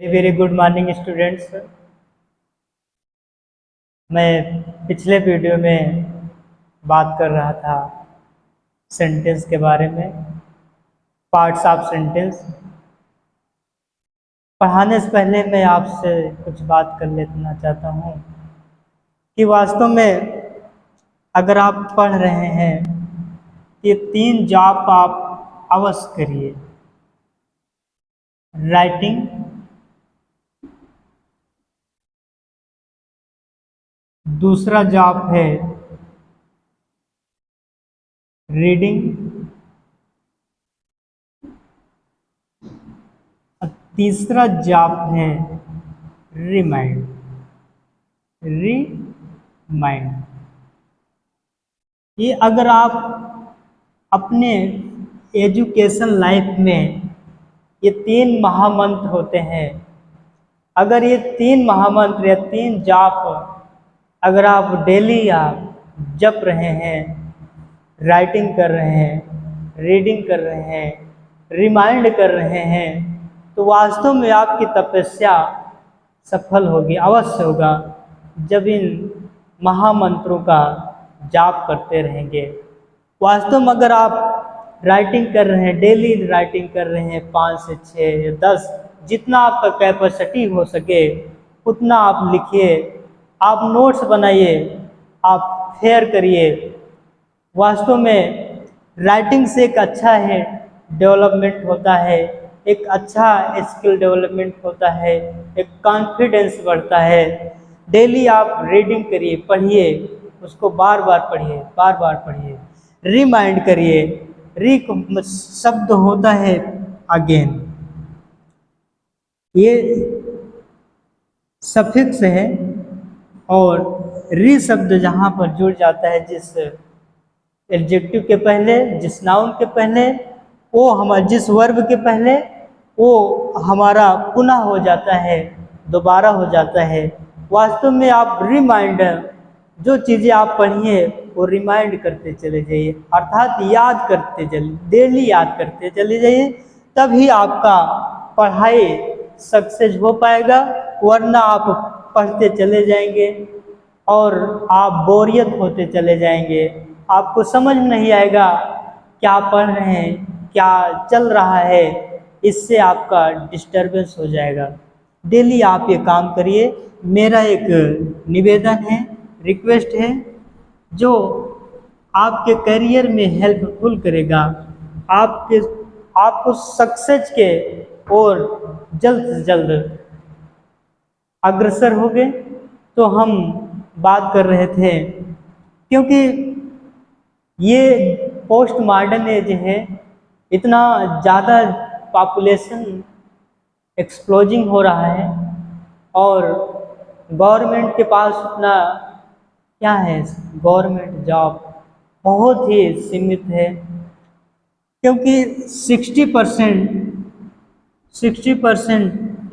Very good morning students. मैं पिछले video में बात कर रहा था सेंटेंस के बारे में, पार्ट्स ऑफ सेंटेंस। पढ़ाने से पहले मैं आपसे कुछ बात कर लेना चाहता हूँ कि वास्तव में अगर आप पढ़ रहे हैं ये 3 जॉब आप अवश्य करिए। राइटिंग, दूसरा जॉब है रीडिंग, और तीसरा जॉब है रिमाइंड। ये अगर आप अपने एजुकेशन लाइफ में ये 3 महामंत्र होते हैं, अगर ये 3 महामंत्र या 3 जाप अगर आप डेली आप जप रहे हैं, राइटिंग कर रहे हैं, रीडिंग कर रहे हैं, रिमाइंड कर रहे हैं, तो वास्तव में आपकी तपस्या सफल होगी, अवश्य होगा जब इन महामंत्रों का जाप करते रहेंगे। वास्तव में अगर आप राइटिंग कर रहे हैं, डेली राइटिंग कर रहे हैं 5 से 6 या 10, जितना आपका कैपेसिटी हो सके उतना आप लिखिए, आप नोट्स बनाइए, आप फेयर करिए। वास्तव में राइटिंग से एक अच्छा है डेवलपमेंट होता है, एक अच्छा स्किल डेवलपमेंट होता है, एक कॉन्फिडेंस बढ़ता है। डेली आप रीडिंग करिए, पढ़िए, उसको बार बार पढ़िए, बार बार पढ़िए, रिमाइंड करिए। री शब्द होता है अगेन, ये सफिक्स है, और री शब्द जहाँ पर जुड़ जाता है जिस एडजेक्टिव के पहले, जिस नाउन के पहले, वो हमारा जिस वर्ब के पहले, वो हमारा पुनः हो जाता है, दोबारा हो जाता है। वास्तव में आप रिमाइंडर, जो चीज़ें आप पढ़िए वो रिमाइंड करते चले जाइए, अर्थात याद करते चले, डेली याद करते चले जाइए, तभी आपका पढ़ाई सक्सेस हो पाएगा। वरना आप पढ़ते चले जाएंगे और आप बोरियत होते चले जाएंगे, आपको समझ नहीं आएगा क्या पढ़ रहे हैं, क्या चल रहा है, इससे आपका डिस्टर्बेंस हो जाएगा। डेली आप ये काम करिए। मेरा एक निवेदन है, रिक्वेस्ट है, जो आपके करियर में हेल्पफुल करेगा, आपको सक्सेस के और जल्द से जल्द अग्रसर हो गए। तो हम बात कर रहे थे, क्योंकि ये पोस्ट मॉडर्न एज है, इतना ज़्यादा पॉपुलेशन एक्सप्लोजिंग हो रहा है और गवर्नमेंट के पास उतना क्या है, गवर्नमेंट जॉब बहुत ही सीमित है, क्योंकि 60%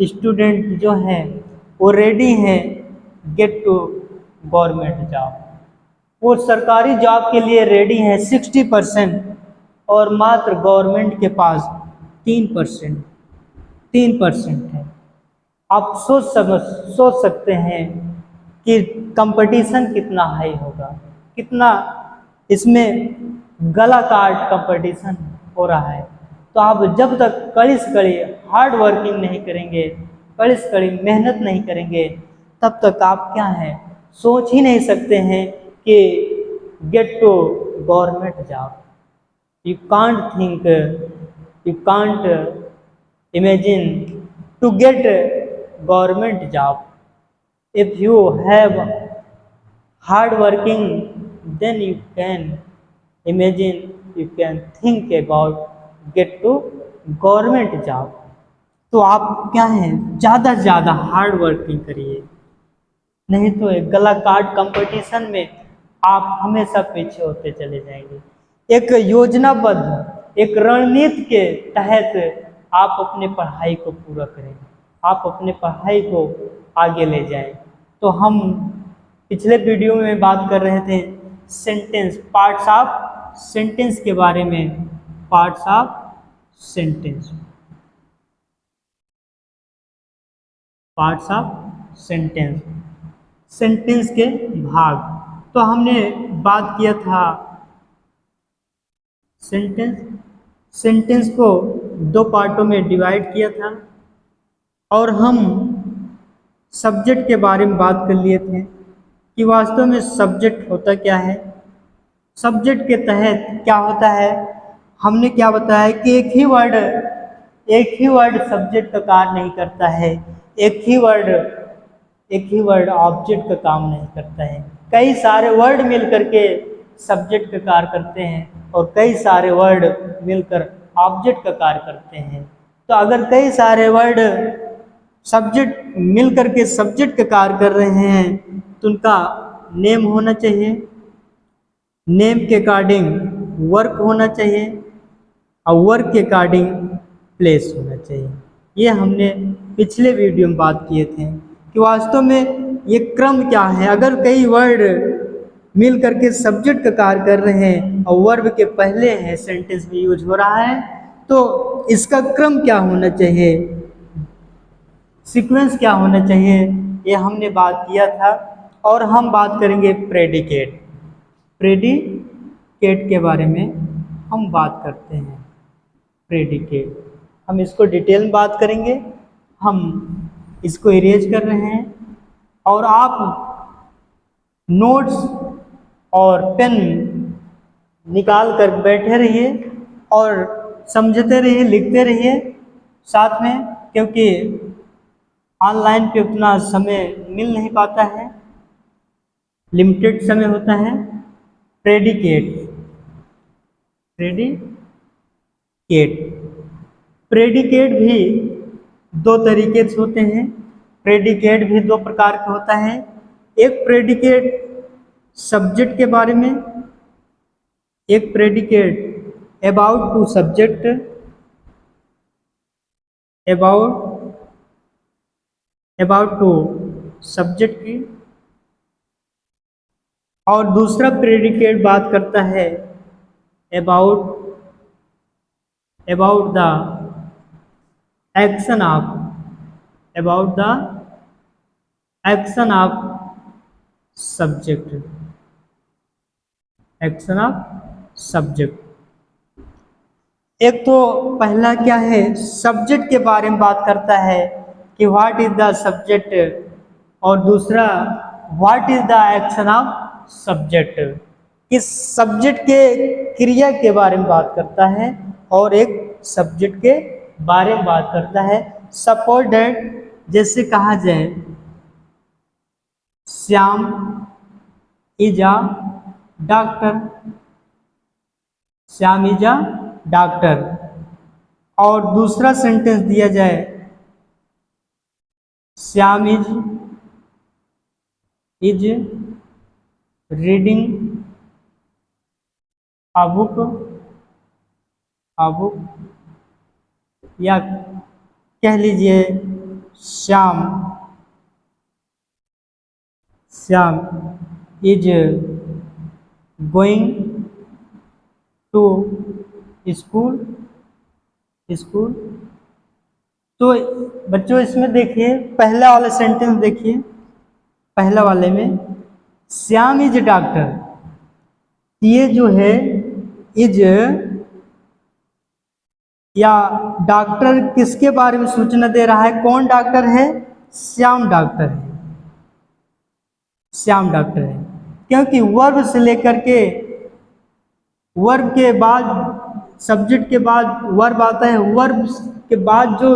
स्टूडेंट जो हैं वो रेडी हैं गेट टू गवर्नमेंट जॉब, वो सरकारी जॉब के लिए रेडी हैं 60%, और मात्र गवर्नमेंट के पास 3% है। आप सोच सकते हैं कि कंपटीशन कितना हाई होगा, कितना इसमें गला काट कंपटीशन हो रहा है। तो आप जब तक कड़ी से कड़ी हार्ड वर्किंग नहीं करेंगे, कड़ी से कड़ी मेहनत नहीं करेंगे, तब तक आप क्या हैं, सोच ही नहीं सकते हैं कि get to government job. You can't think, you can't imagine to get government job. If you have hard working, then you can imagine, you can think about get to government job। तो आप क्या हैं, ज़्यादा से ज़्यादा hard working करिए, नहीं तो एक गला काट कंपटीशन में आप हमेशा पीछे होते चले जाएंगे। एक योजनाबद्ध, एक रणनीति के तहत आप अपने पढ़ाई को पूरा करें, आप अपने पढ़ाई को आगे ले जाएं। तो हम पिछले वीडियो में बात कर रहे थे सेंटेंस, पार्ट्स ऑफ सेंटेंस के बारे में, parts of sentence. Parts of sentence, sentence के भाग। तो हमने बात किया था सेंटेंस को दो पार्टों में डिवाइड किया था और हम सब्जेक्ट के बारे में बात कर लिए थे कि वास्तव में सब्जेक्ट होता क्या है। सब्जेक्ट के तहत क्या होता है, हमने क्या बताया कि एक ही वर्ड सब्जेक्ट का कार्य नहीं करता है, एक ही वर्ड ऑब्जेक्ट का काम नहीं करता है। कई सारे वर्ड मिल करके सब्जेक्ट का कार्य करते हैं और कई सारे वर्ड मिलकर ऑब्जेक्ट का कार्य करते हैं। तो अगर कई सारे वर्ड सब्जेक्ट मिल करके सब्जेक्ट का कार्य कर रहे हैं तो उनका नेम होना चाहिए, नेम के अकॉर्डिंग वर्क होना चाहिए और वर्क के अकॉर्डिंग प्लेस होना चाहिए। ये हमने पिछले वीडियो में बात किए थे कि वास्तव में ये क्रम क्या है। अगर कई वर्ड मिल करके सब्जेक्ट का कार्य कर रहे हैं और वर्ब के पहले है सेंटेंस में यूज हो रहा है तो इसका क्रम क्या होना चाहिए, सीक्वेंस क्या होना चाहिए, ये हमने बात किया था। और हम बात करेंगे प्रेडिकेट के बारे में हम बात करते हैं। प्रेडिकेट हम इसको डिटेल में बात करेंगे, हम इसको इरेज कर रहे हैं और आप नोट्स और पेन निकाल कर बैठे रहिए और समझते रहिए, लिखते रहिए साथ में, क्योंकि ऑनलाइन पे उतना समय मिल नहीं पाता है, लिमिटेड समय होता है। प्रेडिकेट भी दो तरीके से होते हैं। प्रेडिकेट भी दो प्रकार का होता है। एक प्रेडिकेट सब्जेक्ट के बारे में, एक predicate about to subject, about to subject की, और दूसरा प्रेडिकेट बात करता है about the action of subject, एक तो पहला क्या है, सब्जेक्ट के बारे में बात करता है कि व्हाट इज द सब्जेक्ट, और दूसरा what is the action of subject, किस सब्जेक्ट के क्रिया के बारे में बात करता है और एक सब्जेक्ट के बारे में बात करता है। सपोज दैट, जैसे कहा जाए Shyam is a doctor, Shyam is a doctor, और दूसरा सेंटेंस दिया जाए Shyam is reading a book, या कह लीजिए Shyam is going to school. तो बच्चों इसमें देखिए, पहला वाला सेंटेंस देखिए, पहला वाले में श्याम इज डॉक्टर, ये जो है इज या डॉक्टर किसके बारे में सूचना दे रहा है, कौन डॉक्टर है, श्याम डॉक्टर है, क्योंकि वर्ब से लेकर के वर्ब के बाद सब्जेक्ट के बाद वर्ब आता है, वर्ब के बाद जो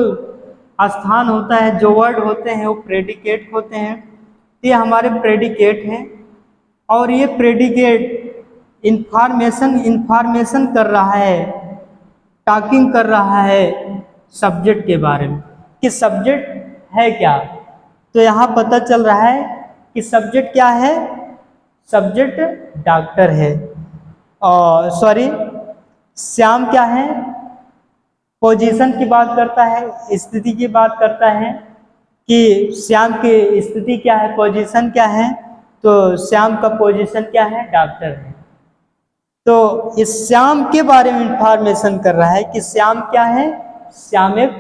स्थान होता है, जो वर्ड होते हैं वो प्रेडिकेट होते हैं। ये हमारे प्रेडिकेट हैं और ये प्रेडिकेट इंफॉर्मेशन कर रहा है, टॉकिंग कर रहा है सब्जेक्ट के बारे में कि सब्जेक्ट है क्या। तो यहाँ पता चल रहा है कि सब्जेक्ट क्या है, सब्जेक्ट डॉक्टर है, और श्याम क्या है, पोजीशन की बात करता है, स्थिति की बात करता है कि श्याम की स्थिति क्या है, पोजीशन क्या है, तो श्याम का पोजीशन क्या है, डॉक्टर है। तो इस श्याम के बारे में इंफॉर्मेशन कर रहा है कि श्याम क्या है, श्याम एक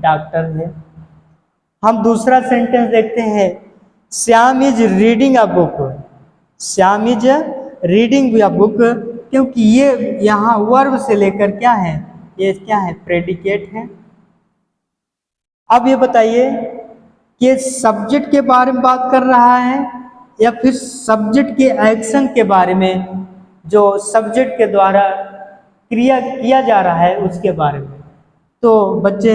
डॉक्टर है। हम दूसरा सेंटेंस देखते हैं, Shyam is reading a book. Shyam is reading a book, क्योंकि ये यहाँ वर्ब से लेकर क्या है, ये क्या है, प्रेडिकेट है। अब ये बताइए कि सब्जेक्ट के बारे में बात कर रहा है या फिर सब्जेक्ट के एक्शन के बारे में, जो सब्जेक्ट के द्वारा क्रिया किया जा रहा है उसके बारे में। तो बच्चे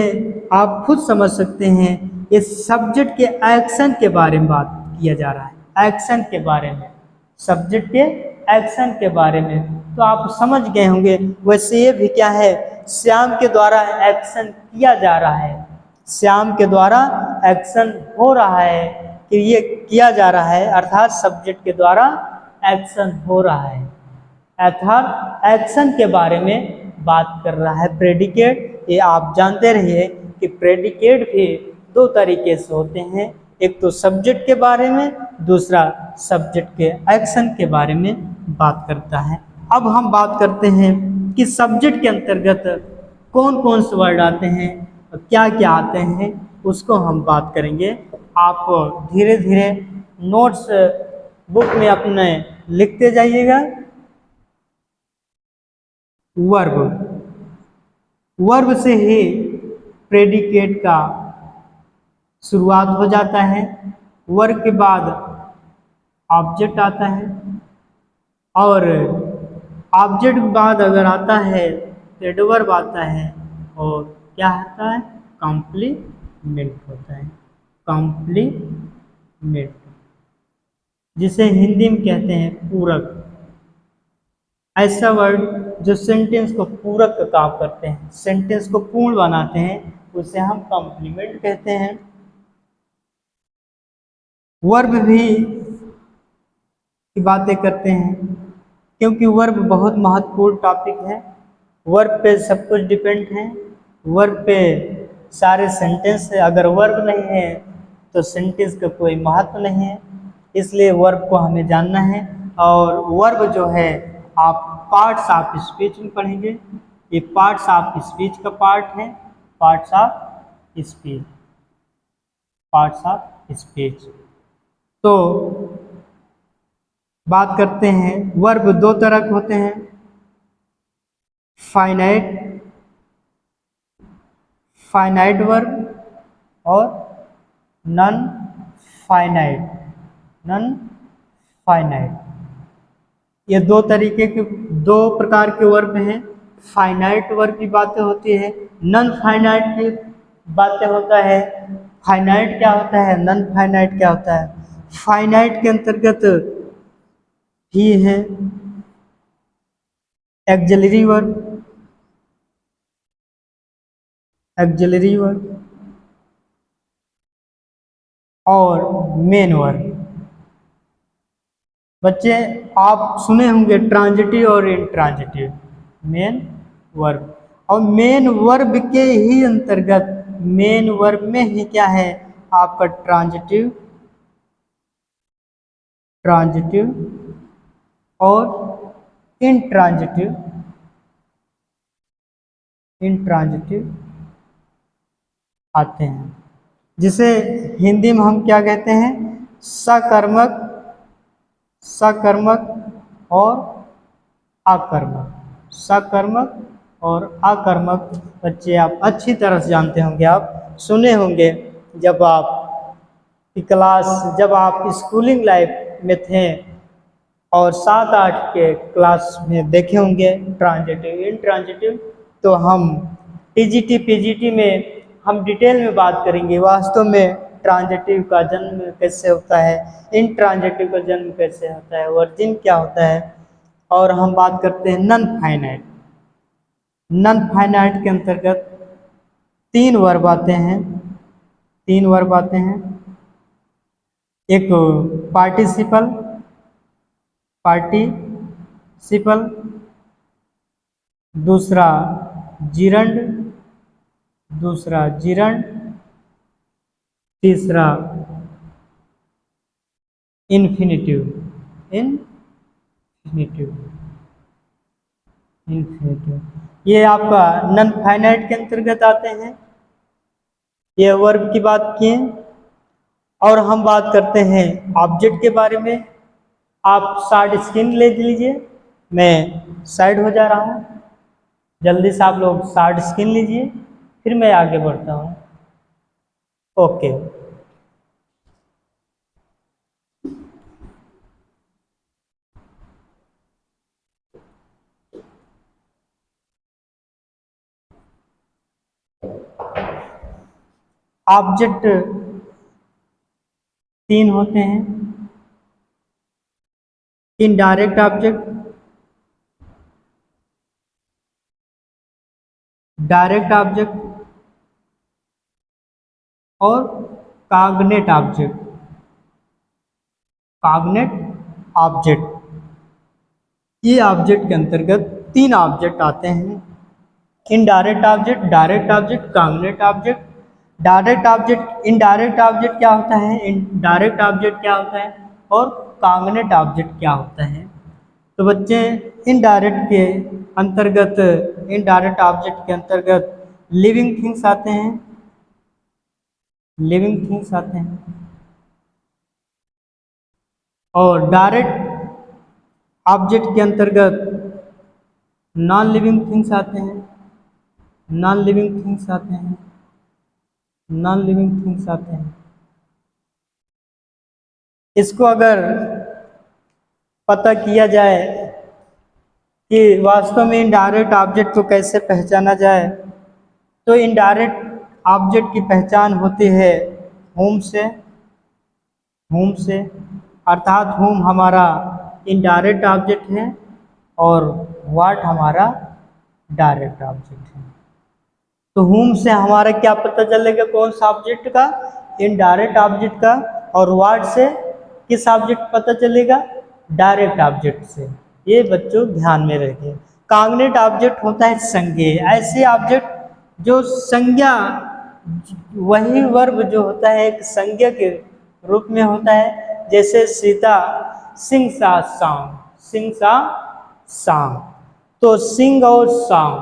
आप खुद समझ सकते हैं, ये सब्जेक्ट के एक्शन के बारे में बात किया जा रहा है, एक्शन के बारे में, सब्जेक्ट के एक्शन के बारे में। तो आप समझ गए होंगे। वैसे ये भी क्या है, श्याम के द्वारा एक्शन किया जा रहा है, श्याम के द्वारा एक्शन हो रहा है, कि ये किया जा रहा है, अर्थात सब्जेक्ट के द्वारा एक्शन हो रहा है, अर्थात एक्शन के बारे में बात कर रहा है। प्रेडिकेट, ये आप जानते रहिए कि प्रेडिकेट भी दो तरीके से होते हैं, एक तो सब्जेक्ट के बारे में, दूसरा सब्जेक्ट के एक्शन के बारे में बात करता है। अब हम बात करते हैं कि सब्जेक्ट के अंतर्गत कौन कौन से वर्ड आते हैं, क्या क्या आते हैं, उसको हम बात करेंगे। आप धीरे धीरे नोट्स बुक में अपने लिखते जाइएगा। वर्ब, वर्ब से ही प्रेडिकेट का शुरुआत हो जाता है। वर्ब के बाद ऑब्जेक्ट आता है, और ऑब्जेक्ट के बाद अगर आता है तो एडवर्ब आता है, और क्या आता है, कॉम्प्लीमेंट होता है, कॉम्प्लीमेंट, जिसे हिंदी में कहते हैं पूरक। ऐसा वर्ड जो सेंटेंस को पूरक का काम करते हैं, सेंटेंस को पूर्ण बनाते हैं, उसे हम कॉम्प्लीमेंट कहते हैं। वर्ब भी की बातें करते हैं, क्योंकि वर्ब बहुत महत्वपूर्ण टॉपिक है। वर्ब पे सब कुछ डिपेंड है, वर्ब पे सारे सेंटेंस है। अगर वर्ब नहीं है तो सेंटेंस का कोई महत्व नहीं है, इसलिए वर्ब को हमें जानना है। और वर्ब जो है आप पार्ट्स ऑफ स्पीच में पढ़ेंगे, ये पार्ट्स ऑफ स्पीच का पार्ट है, parts of speech, parts of speech. तो बात करते हैं, वर्ब दो तरह के होते हैं, फाइनाइट, फाइनाइट वर्ब और नॉन फाइनाइट, नॉन फाइनाइट। ये दो तरीके के, दो प्रकार के वर्ब हैं। फाइनाइट वर्ब की बातें होती है, नॉन फाइनाइट की बातें होता है। फाइनाइट क्या होता है, नॉन फाइनाइट क्या होता है। फाइनाइट के अंतर्गत ही है एक्सिलरी वर्ब, एक्सिलरी वर्ब और मेन वर्ब। बच्चे आप सुने होंगे ट्रांजिटिव और इंट्रांजिटिव, मेन वर्ब। और मेन वर्ब के ही अंतर्गत, मेन वर्ब में ही क्या है आपका ट्रांजिटिव, ट्रांजिटिव और इंट्रांजिटिव, इंट्रांजिटिव आते हैं, जिसे हिंदी में हम क्या कहते हैं, सकर्मक, सकर्मक और आकर्मक, सकर्मक और आकर्मक। बच्चे आप अच्छी तरह से जानते होंगे, आप सुने होंगे जब आप क्लास, जब आप स्कूलिंग लाइफ में थे और 7-8 के क्लास में देखे होंगे ट्रांजिटिव, इंट्रांजिटिव। तो हम टीजीटी पीजीटी में हम डिटेल में बात करेंगे वास्तव में ट्रांजिटिव का जन्म कैसे होता है, इंट्रांजिटिव का जन्म कैसे होता है, वर्जिन क्या होता है। और हम बात करते हैं नॉन फाइनाइट। नॉन फाइनाइट के अंतर्गत 3 वर्ब आते हैं, 3 वर्ब आते हैं। एक पार्टिसिपल, पार्टिसिपल, दूसरा जिरंड, दूसरा जिरंड, तीसरा इन्फिनिटिव, इन्फिनिटिव, इन्फिनिटिव। ये आपका नॉन फाइनाइट के अंतर्गत आते हैं। ये वर्ब की बात किए। और हम बात करते हैं ऑब्जेक्ट के बारे में। आप शार्ट स्क्रीन ले लीजिए, मैं साइड हो जा रहा हूँ। जल्दी से आप लोग शार्ट स्क्रीन लीजिए, फिर मैं आगे बढ़ता हूँ। ओके, ऑब्जेक्ट 3 होते हैं। इनडायरेक्ट ऑब्जेक्ट, डायरेक्ट ऑब्जेक्ट और कॉग्नेट ऑब्जेक्ट। कॉग्नेट ऑब्जेक्ट, ये ऑब्जेक्ट के अंतर्गत 3 ऑब्जेक्ट आते हैं। Indirect object, direct object, cognate object. Direct object, indirect object क्या होता है, डायरेक्ट ऑब्जेक्ट क्या होता है, और कॉग्नेट ऑब्जेक्ट क्या होता है। तो बच्चे इनडायरेक्ट के अंतर्गत, इनडायरेक्ट ऑब्जेक्ट के अंतर्गत लिविंग थिंग्स आते हैं। लिविंग थिंग्स आते हैं। और डायरेक्ट ऑब्जेक्ट के अंतर्गत नॉन लिविंग थिंग्स आते हैं। नॉन लिविंग थिंग्स आते हैं। नॉन लिविंग थिंग्स आते हैं। इसको अगर पता किया जाए कि वास्तव में इनडायरेक्ट ऑब्जेक्ट को कैसे पहचाना जाए, तो इनडायरेक्ट ऑब्जेक्ट की पहचान होती है होम से। होम से अर्थात होम हमारा इनडायरेक्ट ऑब्जेक्ट है और व्हाट हमारा डायरेक्ट ऑब्जेक्ट है। तो होम से हमारा क्या पता चलेगा, कौन सा ऑब्जेक्ट का, इनडायरेक्ट ऑब्जेक्ट का। और व्हाट से किस ऑब्जेक्ट पता चलेगा, डायरेक्ट ऑब्जेक्ट से। ये बच्चों ध्यान में रखिए। कॉग्नेट ऑब्जेक्ट होता है संज्ञेय, ऐसे ऑब्जेक्ट जो संज्ञा, वही वर्ब जो होता है एक संज्ञा के रूप में होता है। जैसे सीता सिंह सा सॉन्ग, सिंह सा सॉन्ग। तो सिंग और सॉन्ग,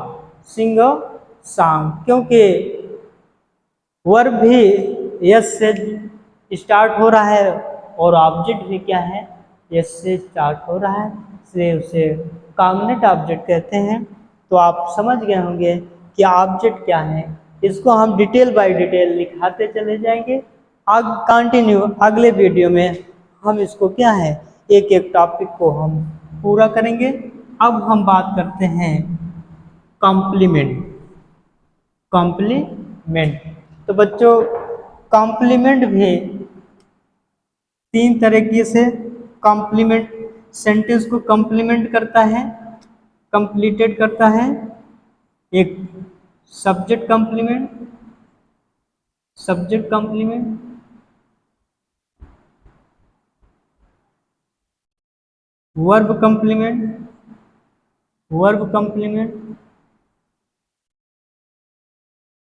सिंग और सॉन्ग, क्योंकि वर्ब भी यस से स्टार्ट हो रहा है और ऑब्जेक्ट भी क्या है, यस से स्टार्ट हो रहा है, इसलिए उसे कॉग्नेट ऑब्जेक्ट कहते हैं। तो आप समझ गए होंगे कि ऑब्जेक्ट क्या है। इसको हम डिटेल बाय डिटेल लिखाते चले जाएंगे। आग कंटिन्यू अगले वीडियो में हम इसको क्या है, एक एक टॉपिक को हम पूरा करेंगे। अब हम बात करते हैं कॉम्प्लीमेंट। कॉम्प्लीमेंट, तो बच्चों कॉम्प्लीमेंट भी 3 तरीके से कॉम्प्लीमेंट, सेंटेंस को कॉम्प्लीमेंट करता है, कंप्लीटेड करता है। एक subject complement, subject complement, verb complement, verb complement,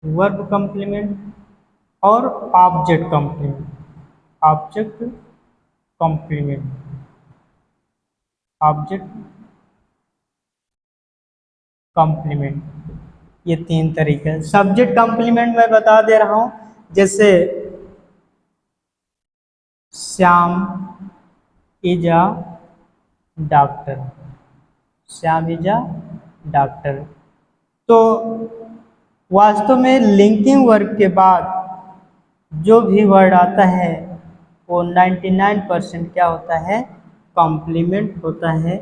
verb complement और object complement. Object complement, object complement, ये 3 तरीके। सब्जेक्ट कॉम्प्लीमेंट मैं बता दे रहा हूँ, जैसे Shyam is a doctor, Shyam is a doctor. तो वास्तव में लिंकिंग वर्ब के बाद जो भी वर्ड आता है वो 99% क्या होता है, कॉम्प्लीमेंट होता है।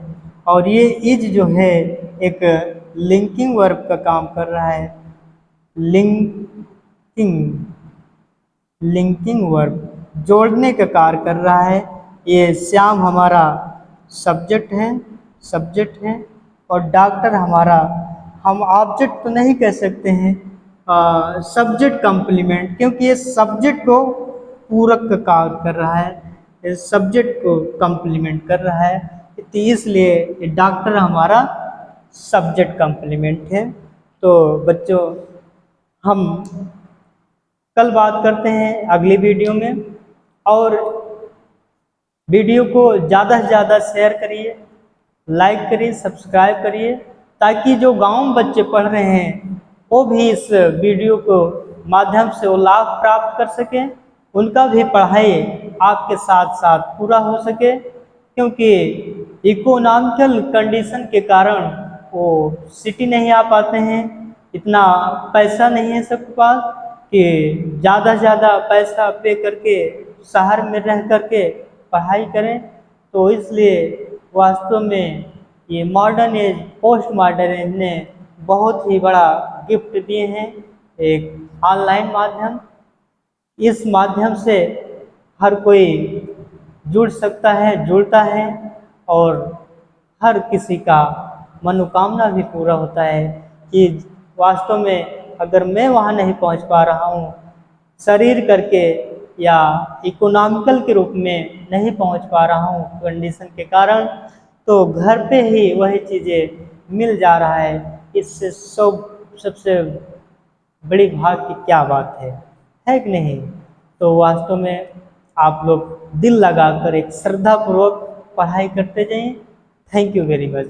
और ये इज जो है एक लिंकिंग वर्ब का काम कर रहा है। लिंकिंग, लिंकिंग वर्ब जोड़ने का कार्य कर रहा है। ये श्याम हमारा सब्जेक्ट है, सब्जेक्ट है, और डॉक्टर हमारा, हम ऑब्जेक्ट तो नहीं कह सकते हैं, सब्जेक्ट कॉम्प्लीमेंट, क्योंकि ये सब्जेक्ट को पूरक का कार्य कर रहा है, ये सब्जेक्ट को कॉम्प्लीमेंट कर रहा है, तो इसलिए ये डॉक्टर हमारा सब्जेक्ट कॉम्प्लीमेंट है। तो बच्चों हम कल बात करते हैं अगली वीडियो में। और वीडियो को ज़्यादा से ज़्यादा शेयर करिए, लाइक करिए, सब्सक्राइब करिए, ताकि जो गांव में बच्चे पढ़ रहे हैं वो भी इस वीडियो को माध्यम से वो लाभ प्राप्त कर सकें, उनका भी पढ़ाई आपके साथ साथ पूरा हो सके, क्योंकि इकोनॉमिकल कंडीशन के कारण वो सिटी नहीं आ पाते हैं, इतना पैसा नहीं है सबके पास कि ज़्यादा से ज़्यादा पैसा पे करके शहर में रह करके पढ़ाई करें। तो इसलिए वास्तव में ये modern age, post modern age ने बहुत ही बड़ा गिफ्ट दिए हैं, एक ऑनलाइन माध्यम। इस माध्यम से हर कोई जुड़ सकता है, जुड़ता है, और हर किसी का मनोकामना भी पूरा होता है कि वास्तव में अगर मैं वहाँ नहीं पहुँच पा रहा हूँ शरीर करके या इकोनॉमिकल के रूप में नहीं पहुँच पा रहा हूँ कंडीशन के कारण, तो घर पे ही वही चीज़ें मिल जा रहा है। इससे सबसे बड़ी भाग की क्या बात है कि नहीं। तो वास्तव में आप लोग दिल लगाकर एक श्रद्धापूर्वक पढ़ाई करते जाइए। Thank you very much.